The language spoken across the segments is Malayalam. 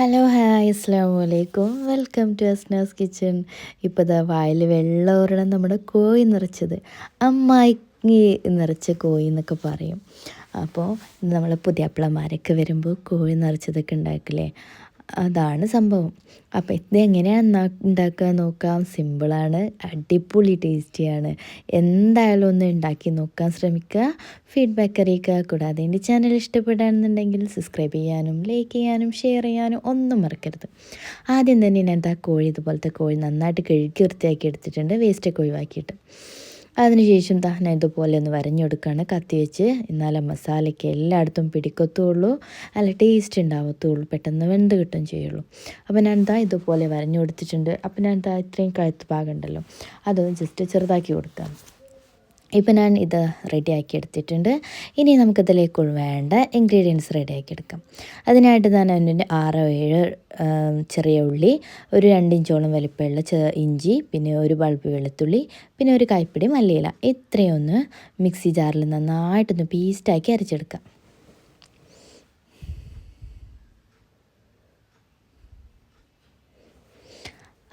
ഹലോ ഹായ് അസ്സലാമു അലൈക്കും. Welcome to Asna's kitchen. ഇപ്പോൾ ദാ വായിൽ വെള്ളമൊരെണ്ണം നമ്മുടെ കോഴി നിറച്ചത് അമ്മായി നിറച്ച കോഴി എന്നൊക്കെ പറയും. അപ്പോൾ നമ്മൾ പുതിയാപ്പിളമാരൊക്കെ വരുമ്പോൾ കോഴി നിറച്ചതൊക്കെ ഉണ്ടാക്കില്ലേ, അതാണ് സംഭവം. അപ്പോൾ ഇതെങ്ങനെയാണ് ഉണ്ടാക്കുക നോക്കാം. സിമ്പിളാണ്, അടിപൊളി ടേസ്റ്റിയാണ്. എന്തായാലും ഒന്ന് ഉണ്ടാക്കി നോക്കാൻ ശ്രമിക്കുക, ഫീഡ്ബാക്ക് അറിയിക്കുക. കൂടാതെ എൻ്റെ ചാനൽ ഇഷ്ടപ്പെടുകയാണെന്നുണ്ടെങ്കിൽ സബ്സ്ക്രൈബ് ചെയ്യാനും ലൈക്ക് ചെയ്യാനും ഷെയർ ചെയ്യാനും ഒന്നും മറക്കരുത്. ആദ്യം തന്നെ ഞാൻ കോഴി, ഇതുപോലത്തെ കോഴി നന്നായിട്ട് കഴുകി വൃത്തിയാക്കി എടുത്തിട്ടുണ്ട്, വേസ്റ്റൊക്കെ ഒഴിവാക്കിയിട്ട്. അതിനുശേഷം ഞാൻ ഇതുപോലെ ഒന്ന് വരഞ്ഞെടുക്കുകയാണ് കത്തി വെച്ച്. എന്നാലും മസാലയ്ക്ക് എല്ലായിടത്തും പിടിക്കത്തുള്ളൂ, നല്ല ടേസ്റ്റ് ഉണ്ടാവത്തുള്ളൂ, പെട്ടെന്ന് വെന്ത് കിട്ടുകയും ചെയ്യുള്ളൂ. അപ്പോൾ ഞാൻ ഇതുപോലെ വരഞ്ഞു കൊടുത്തിട്ടുണ്ട്. അപ്പോൾ ഞാൻ ഇത്രയും കഴുത്ത് ഭാഗം ഉണ്ടല്ലോ, അതൊന്ന് ജസ്റ്റ് ചെറുതാക്കി കൊടുക്കാം. ഇപ്പം ഞാൻ ഇത് റെഡിയാക്കി എടുത്തിട്ടുണ്ട്. ഇനി നമുക്കിതിലേക്ക് വേണ്ട ഇൻഗ്രീഡിയൻസ് റെഡിയാക്കി എടുക്കാം. അതിനായിട്ട് ഞാൻ അതിൻ്റെ 6-7 ചെറിയ ഉള്ളി, ഒരു 2 ഇഞ്ചോളം വലിപ്പമുള്ള ഇഞ്ചി, പിന്നെ ഒരു ബൾബ് വെളുത്തുള്ളി, പിന്നെ ഒരു കൈപ്പിടി മല്ലിയില, ഇത്രയൊന്ന് മിക്സി ജാറിൽ നന്നായിട്ടൊന്ന് പേസ്റ്റാക്കി അരച്ചെടുക്കാം.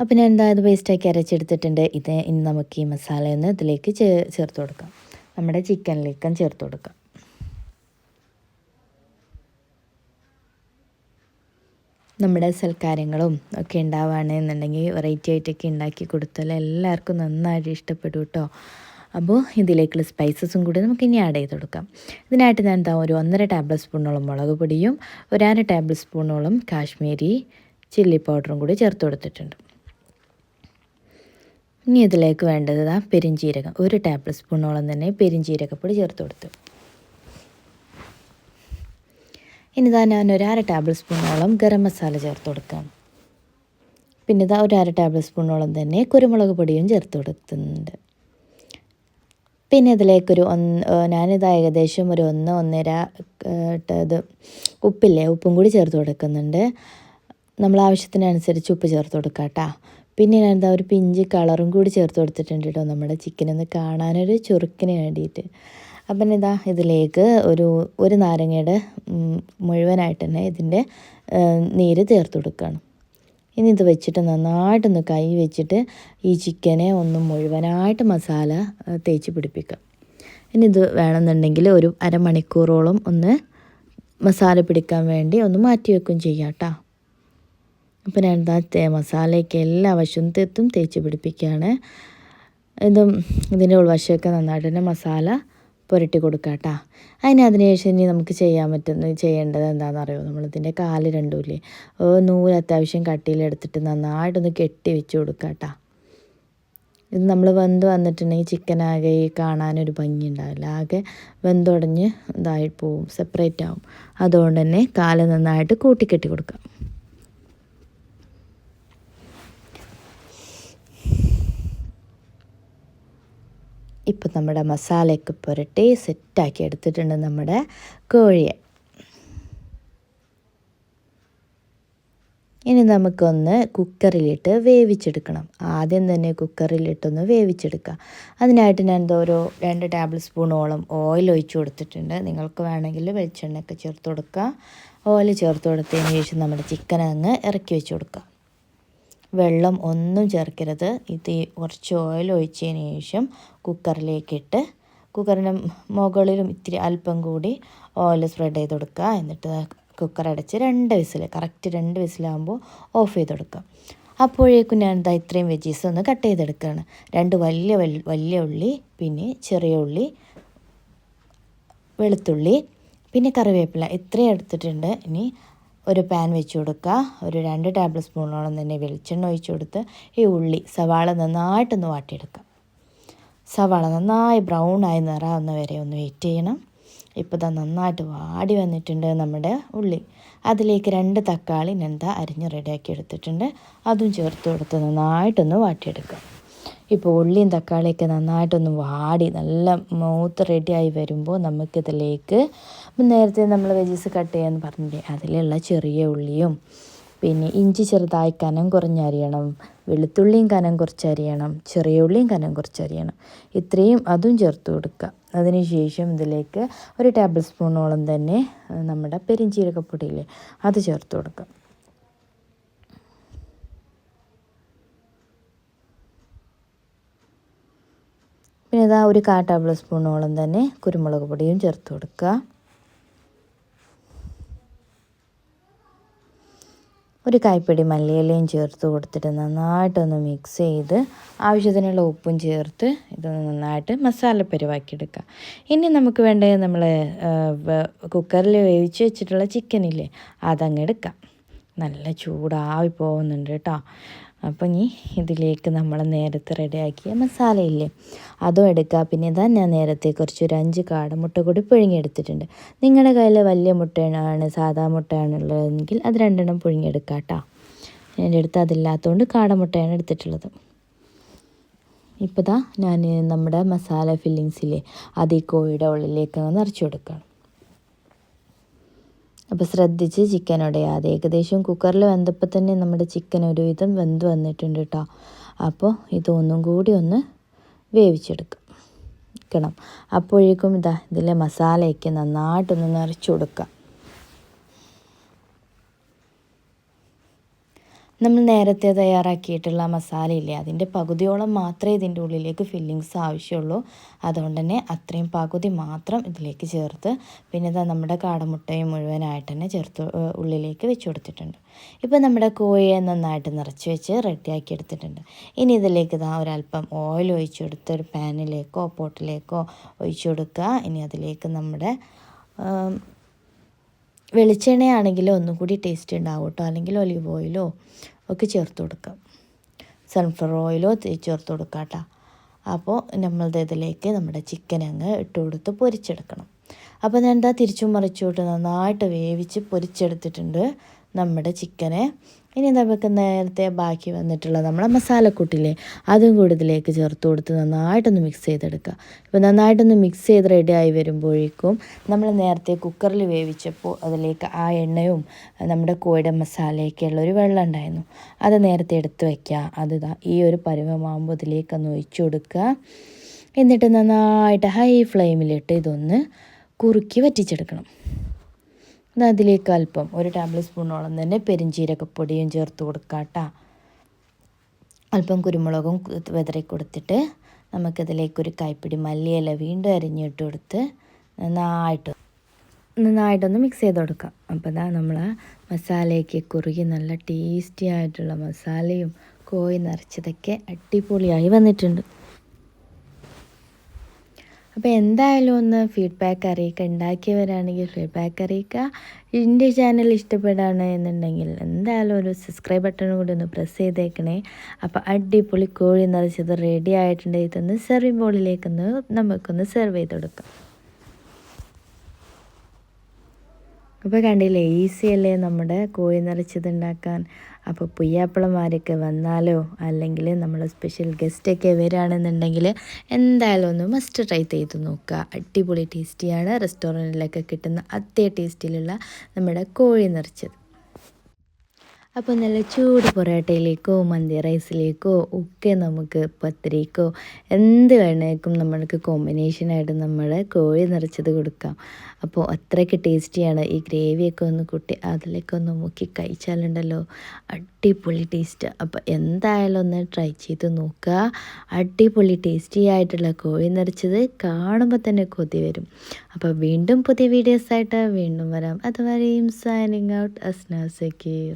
അപ്പം ഞാൻ ഇത് പേസ്റ്റാക്കി അരച്ചെടുത്തിട്ടുണ്ട്. ഇനി നമുക്ക് ഈ മസാലയൊന്ന് ഇതിലേക്ക് ചേർത്ത് കൊടുക്കാം, നമ്മുടെ ചിക്കനിലേക്കും ചേർത്ത് കൊടുക്കാം. നമ്മുടെ സൽക്കാരങ്ങളും ഒക്കെ ഉണ്ടാവുകയാണെന്നുണ്ടെങ്കിൽ വെറൈറ്റി ആയിട്ടൊക്കെ ഉണ്ടാക്കി കൊടുത്താൽ എല്ലാവർക്കും നന്നായിട്ട് ഇഷ്ടപ്പെടും കേട്ടോ. അപ്പോൾ ഇതിലേക്കുള്ള സ്പൈസസും കൂടി നമുക്ക് ഇനി ആഡ് ചെയ്ത് കൊടുക്കാം. ഇതിനായിട്ട് ഞാൻ ഒരു 1.5 ടേബിൾ സ്പൂണോളം മുളക് പൊടിയും ഒരു 1/2 ടേബിൾ സ്പൂണോളം കാശ്മീരി ചില്ലി പൗഡറും കൂടി ചേർത്ത് കൊടുത്തിട്ടുണ്ട്. ഇനി ഇതിലേക്ക് വേണ്ടത് പെരിഞ്ജീരകം, 1 ടേബിൾ സ്പൂണോളം തന്നെ പെരിഞ്ജീരകപ്പൊടി ചേർത്ത് കൊടുത്തു. ഇനി ഞാൻ ഒരു 1/2 ടേബിൾ സ്പൂണോളം ഗരം മസാല ചേർത്ത് കൊടുക്കാം. പിന്നെ ഒരു 1/2 ടേബിൾ സ്പൂണോളം തന്നെ കുരുമുളക് പൊടിയും ചേർത്ത് കൊടുക്കുന്നുണ്ട്. പിന്നെ ഇതിലേക്കൊരു ഏകദേശം ഒരു 1-1.5 ഉപ്പും കൂടി ചേർത്ത് കൊടുക്കുന്നുണ്ട്. നമ്മൾ ആവശ്യത്തിനനുസരിച്ച് ഉപ്പ് ചേർത്ത് കൊടുക്കാം കേട്ടോ. പിന്നെ ഞാൻ ഒരു പിഞ്ച് കളറും കൂടി ചേർത്ത് കൊടുത്തിട്ടുണ്ട് കേട്ടോ, നമ്മുടെ ചിക്കനൊന്ന് കാണാനൊരു ചുറുക്കിന് വേണ്ടിയിട്ട്. അപ്പം ഇതിലേക്ക് ഒരു നാരങ്ങയുടെ മുഴുവനായിട്ട് തന്നെ ഇതിൻ്റെ നീര് ചേർത്ത് കൊടുക്കുകയാണ്. ഇനി ഇത് വെച്ചിട്ട് നന്നായിട്ടൊന്ന് കൈ വെച്ചിട്ട് ഈ ചിക്കനെ ഒന്ന് മുഴുവനായിട്ട് മസാല തേച്ച് പിടിപ്പിക്കാം. ഇനി ഇത് വേണമെന്നുണ്ടെങ്കിൽ ഒരു അരമണിക്കൂറോളം ഒന്ന് മസാല പിടിക്കാൻ വേണ്ടി ഒന്ന് മാറ്റി വെക്കുകയും ചെയ്യാം കേട്ടോ. അപ്പോൾ ഞാൻ മസാലയ്ക്ക് എല്ലാ വശവും തേച്ച് പിടിപ്പിക്കുകയാണ്. ഇതിൻ്റെ ഉൾവശമൊക്കെ നന്നായിട്ട് തന്നെ മസാല പുരട്ടി കൊടുക്കുക കേട്ടോ. അതിനുശേഷം ഇനി നമുക്ക് ചെയ്യേണ്ടത് എന്താണെന്ന് അറിയുമോ, നമ്മളിതിൻ്റെ കാല് രണ്ടുമില്ലേ, നൂല് അത്യാവശ്യം കട്ടിയിലെടുത്തിട്ട് നന്നായിട്ടൊന്ന് കെട്ടി വെച്ച് കൊടുക്കുക കേട്ടോ. ഇത് നമ്മൾ വെന്ത് വന്നിട്ടുണ്ടെങ്കിൽ ചിക്കനാകെ കാണാനൊരു ഭംഗി ഉണ്ടാവില്ല, ആകെ വെന്തുടഞ്ഞ് ഇതായി പോവും, സെപ്പറേറ്റ് ആവും. അതുകൊണ്ട് തന്നെ കാല് നന്നായിട്ട് കൂട്ടിക്കെട്ടി കൊടുക്കുക. ഇപ്പം നമ്മുടെ മസാലയൊക്കെ പുരട്ടി സെറ്റാക്കി എടുത്തിട്ടുണ്ട് നമ്മുടെ കോഴിയെ. ഇനി നമുക്കൊന്ന് കുക്കറിലിട്ട് വേവിച്ചെടുക്കണം. ആദ്യം തന്നെ കുക്കറിലിട്ടൊന്ന് വേവിച്ചെടുക്കുക. അതിനായിട്ട് ഞാൻ 2 ടേബിൾ സ്പൂണോളം ഓയിൽ ഒഴിച്ച് കൊടുത്തിട്ടുണ്ട്. നിങ്ങൾക്ക് വേണമെങ്കിൽ വെളിച്ചെണ്ണയൊക്കെ ചേർത്ത് കൊടുക്കുക. ഓയിൽ ചേർത്ത് കൊടുത്തതിന് ശേഷം നമ്മുടെ ചിക്കൻ അങ്ങ് ഇറക്കി വെച്ച് കൊടുക്കുക. വെള്ളം ഒന്നും ചേർക്കരുത്. ഇത് കുറച്ച് ഓയിൽ ഒഴിച്ചതിന് ശേഷം കുക്കറിലേക്കിട്ട് കുക്കറിന് മുകളിലും ഇത്തിരി അല്പം കൂടി ഓയിൽ സ്പ്രെഡ് ചെയ്ത് കൊടുക്കുക. എന്നിട്ട് കുക്കർ അടച്ച് 2 വിസിൽ, കറക്റ്റ് 2 വിസിലാകുമ്പോൾ ഓഫ് ചെയ്ത് കൊടുക്കുക. അപ്പോഴേക്കും ഞാൻ ഇത്രയും വെജീസ് ഒന്ന് കട്ട് ചെയ്തെടുക്കുകയാണ്. 2 വലിയ ഉള്ളി, പിന്നെ ചെറിയ ഉള്ളി, വെളുത്തുള്ളി, പിന്നെ കറിവേപ്പില, ഇത്രയും എടുത്തിട്ടുണ്ട്. ഇനി ഒരു പാൻ വെച്ച് കൊടുക്കുക. ഒരു 2 ടേബിൾ സ്പൂണോളം തന്നെ വെളിച്ചെണ്ണ ഒഴിച്ച് കൊടുത്ത് ഈ സവാള നന്നായിട്ടൊന്ന് വാട്ടിയെടുക്കുക. സവാള നന്നായി ബ്രൗണായി നിറാവുന്ന വരെ ഒന്ന് വെയിറ്റ് ചെയ്യണം. ഇപ്പോൾ നന്നായിട്ട് വാടി വന്നിട്ടുണ്ട് നമ്മുടെ ഉള്ളി. അതിലേക്ക് 2 തക്കാളി ഞാൻ അരിഞ്ഞ് റെഡിയാക്കി എടുത്തിട്ടുണ്ട്, അതും ചേർത്ത് കൊടുത്ത് നന്നായിട്ടൊന്ന് വാട്ടിയെടുക്കുക. ഇപ്പോൾ ഉള്ളിയും തക്കാളിയൊക്കെ നന്നായിട്ടൊന്ന് വാടി നല്ല മൂത്ത് റെഡിയായി വരുമ്പോൾ നമുക്കിതിലേക്ക് നേരത്തെ നമ്മൾ വെജീസ് കട്ട് ചെയ്യാമെന്ന് പറഞ്ഞില്ലേ, അതിലുള്ള ചെറിയ ഉള്ളിയും, പിന്നെ ഇഞ്ചി ചെറുതായി കനം കുറഞ്ഞരിയണം, വെളുത്തുള്ളിയും കനം കുറച്ചരിയണം, ചെറിയ ഉള്ളിയും കനം കുറച്ചരിയണം, ഇത്രയും അതും ചേർത്ത് കൊടുക്കുക. അതിനുശേഷം ഇതിലേക്ക് 1 ടേബിൾ സ്പൂണോളം തന്നെ നമ്മുടെ പെരിഞ്ജീരകപ്പൊടിയില്ലേ, അത് ചേർത്ത് കൊടുക്കുക. പിന്നെ ഇതാ ഒരു 1/4 ടേബിൾ സ്പൂണോളം തന്നെ കുരുമുളക് പൊടിയും ചേർത്ത് കൊടുക്കുക. ഒരു കൈപ്പിടി മല്ലിയിലയും ചേർത്ത് കൊടുത്തിട്ട് നന്നായിട്ടൊന്ന് മിക്സ് ചെയ്ത് ആവശ്യത്തിനുള്ള ഉപ്പും ചേർത്ത് ഇതൊന്ന് നന്നായിട്ട് മസാലപ്പരുവാക്കിയെടുക്കുക. ഇനി നമുക്ക് വേണ്ടത് നമ്മൾ കുക്കറിൽ വേവിച്ച് വെച്ചിട്ടുള്ള ചിക്കനില്ലേ, അതങ്ങ് എടുക്കാം. നല്ല ചൂടായി പോകുന്നുണ്ട് കേട്ടോ. അപ്പം ഇനി ഇതിലേക്ക് നമ്മൾ നേരത്തെ റെഡിയാക്കിയ മസാലയില്ലേ, അതും എടുക്കുക. പിന്നെ ഇതാ ഞാൻ നേരത്തെ ഒരു 5 കാടമുട്ട കൂടി പുഴുങ്ങിയെടുത്തിട്ടുണ്ട്. നിങ്ങളുടെ കയ്യിൽ വലിയ മുട്ടയാണ്, സാധാ മുട്ടയാണുള്ളതെങ്കിൽ അത് 2 എണ്ണം പുഴുങ്ങിയെടുക്കുക കേട്ടോ. എൻ്റെ അടുത്ത് അതില്ലാത്തതുകൊണ്ട് കാടമുട്ടയാണ് എടുത്തിട്ടുള്ളത്. ഇപ്പോൾ ഇതാ ഞാൻ നമ്മുടെ മസാല ഫില്ലിങ്സില്ലേ, അത് ഈ കോഴിയുടെ ഉള്ളിലേക്ക് നിറച്ച് കൊടുക്കുകയാണ്. അപ്പോൾ ശ്രദ്ധിച്ച് ചിക്കൻ ഉടയാതെ. ഏകദേശം കുക്കറിൽ വെന്തപ്പോൾ തന്നെ നമ്മുടെ ചിക്കൻ ഒരുവിധം വെന്ത് വന്നിട്ടുണ്ട് കേട്ടോ. അപ്പോൾ ഇതൊന്നും കൂടി ഒന്ന് വേവിച്ചെടുക്കണം. അപ്പോഴേക്കും ഇതിലെ മസാലയൊക്കെ നന്നായിട്ടൊന്ന് നിറച്ച് കൊടുക്കുക. നമ്മൾ നേരത്തെ തയ്യാറാക്കിയിട്ടുള്ള മസാലയില്ലേ, അതിൻ്റെ പകുതിയോളം മാത്രമേ ഇതിൻ്റെ ഉള്ളിലേക്ക് ഫില്ലിങ്സ് ആവശ്യമുള്ളൂ. അതുകൊണ്ട് തന്നെ അത്രയും പകുതി മാത്രം ഇതിലേക്ക് ചേർത്ത് പിന്നെ നമ്മുടെ കാടമുട്ടയും മുഴുവനായിട്ട് തന്നെ ചേർത്ത് ഉള്ളിലേക്ക് വെച്ച് കൊടുത്തിട്ടുണ്ട്. ഇപ്പോൾ നമ്മുടെ കോഴിയെ നന്നായിട്ട് നിറച്ച് വെച്ച് റെഡിയാക്കി എടുത്തിട്ടുണ്ട്. ഇനി ഇതിലേക്ക് ഒരല്പം ഓയിൽ ഒഴിച്ചു കൊടുത്ത് ഒരു പാനിലേക്കോ പോട്ടിലേക്കോ ഒഴിച്ചു കൊടുക്കുക. ഇനി അതിലേക്ക് നമ്മുടെ വെളിച്ചെണ്ണയാണെങ്കിൽ ഒന്നുകൂടി ടേസ്റ്റ് ഉണ്ടാവും കേട്ടോ. അല്ലെങ്കിൽ ഒലിവ് ഓയിലോ ഒക്കെ ചേർത്ത് കൊടുക്കാം. സൺഫ്ലവർ ഓയിലോ ചേർത്ത് കൊടുക്കാം കേട്ടോ. അപ്പോൾ നമ്മളുടെ ഇതിലേക്ക് നമ്മുടെ ചിക്കൻ അങ്ങ് ഇട്ട് കൊടുത്ത് പൊരിച്ചെടുക്കണം. അപ്പോൾ ഞാൻ തിരിച്ചും മറിച്ചോട്ട് നന്നായിട്ട് വേവിച്ച് പൊരിച്ചെടുത്തിട്ടുണ്ട് നമ്മുടെ ചിക്കനെ. ഇനി നമുക്ക് നേരത്തെ ബാക്കി വന്നിട്ടുള്ള നമ്മളെ മസാലക്കൂട്ടില്ലേ, അതും കൂടി ഇതിലേക്ക് ചേർത്ത് കൊടുത്ത് നന്നായിട്ടൊന്ന് മിക്സ് ചെയ്തെടുക്കുക. ഇപ്പോൾ നന്നായിട്ടൊന്ന് മിക്സ് ചെയ്ത് റെഡിയായി വരുമ്പോഴേക്കും നമ്മൾ നേരത്തെ കുക്കറിൽ വേവിച്ചപ്പോൾ അതിലേക്ക് ആ എണ്ണയും നമ്മുടെ കോഴിയുടെ മസാലയൊക്കെ ഉള്ളൊരു വെള്ളം ഉണ്ടായിരുന്നു, അത് നേരത്തെ എടുത്ത് വയ്ക്കുക. അത് ഈ ഒരു പരുവമാകുമ്പോൾ ഇതിലേക്കൊന്ന് ഒഴിച്ചു കൊടുക്കുക. എന്നിട്ട് നന്നായിട്ട് ഹൈ ഫ്ലെയിമിലിട്ട് ഇതൊന്ന് കുറുക്കി വറ്റിച്ചെടുക്കണം. അതിലേക്ക് അല്പം 1 ടേബിൾ സ്പൂണോളം തന്നെ പെരിഞ്ചീരകപ്പൊടിയും ചേർത്ത് കൊടുക്കുക കേട്ടോ. അല്പം കുരുമുളകും വിതറി കൊടുത്തിട്ട് നമുക്കിതിലേക്കൊരു കൈപ്പിടി മല്ലിയില വീണ്ടും അരിഞ്ഞിട്ട് കൊടുത്ത് നന്നായിട്ടൊന്ന് മിക്സ് ചെയ്ത് കൊടുക്കാം. അപ്പോൾ നമ്മൾ മസാലയൊക്കെ കുറുകി നല്ല ടേസ്റ്റി ആയിട്ടുള്ള മസാലയും കോഴി നിറച്ചതൊക്കെ അടിപൊളിയായി വന്നിട്ടുണ്ട്. അപ്പോൾ എന്തായാലും ഒന്ന് ഫീഡ്ബാക്ക് അറിയിക്കുക. ഉണ്ടാക്കിയവരാണെങ്കിൽ ഫീഡ്ബാക്ക് അറിയിക്കുക. എൻ്റെ ചാനൽ ഇഷ്ടപ്പെടുകയാണ് എന്നുണ്ടെങ്കിൽ എന്തായാലും ഒരു സബ്സ്ക്രൈബ് ബട്ടൺ കൂടി ഒന്ന് പ്രസ് ചെയ്തേക്കണേ. അപ്പോൾ അടിപൊളി കോഴി നിറച്ചത് റെഡി ആയിട്ടുണ്ട്. ഇതൊന്ന് സെർവിങ് ബോളിലേക്കൊന്ന് നമുക്കൊന്ന് സെർവ് ചെയ്ത് കൊടുക്കാം. അപ്പോൾ കണ്ടില്ലേ, ഈസിയല്ലേ നമ്മുടെ കോഴി നിറച്ചത് ഉണ്ടാക്കാൻ. അപ്പോൾ പുയ്യാപ്പിളമാരൊക്കെ വന്നാലോ അല്ലെങ്കിൽ നമ്മൾ സ്പെഷ്യൽ ഗസ്റ്റൊക്കെ വരികയാണെന്നുണ്ടെങ്കിൽ എന്തായാലും ഒന്ന് മസ്റ്റ് ട്രൈ ചെയ്ത് നോക്കുക. അടിപൊളി ടേസ്റ്റിയാണ്. റെസ്റ്റോറൻറ്റിലൊക്കെ കിട്ടുന്ന അതേ ടേസ്റ്റിലുള്ള നമ്മുടെ കോഴി നിറച്ചത്. അപ്പോൾ നല്ല ചൂട് പൊറോട്ടയിലേക്കോ മന്തി റൈസിലേക്കോ ഒക്കെ നമുക്ക് പത്തിരിക്കോ എന്ത് വേണേക്കും നമ്മൾക്ക് കോമ്പിനേഷനായിട്ട് നമ്മൾ കോഴി നിറച്ചത് കൊടുക്കാം. അപ്പോൾ അത്രയ്ക്ക് ടേസ്റ്റിയാണ്. ഈ ഗ്രേവിയൊക്കെ ഒന്ന് കൂട്ടി അതിലേക്ക് ഒന്ന് മുക്കി കഴിച്ചാലുണ്ടല്ലോ അടിപൊളി ടേസ്റ്റ്. അപ്പോൾ എന്തായാലും ഒന്ന് ട്രൈ ചെയ്ത് നോക്കുക. അടിപൊളി ടേസ്റ്റി ആയിട്ടുള്ള കോഴി നിറച്ചത് കാണുമ്പോൾ തന്നെ കൊതി വരും. അപ്പോൾ വീണ്ടും പുതിയ വീഡിയോസായിട്ട് വീണ്ടും വരാം. അതുവരെയും സൈനിങ് ഔട്ട് അസ്ന സക്കീർ.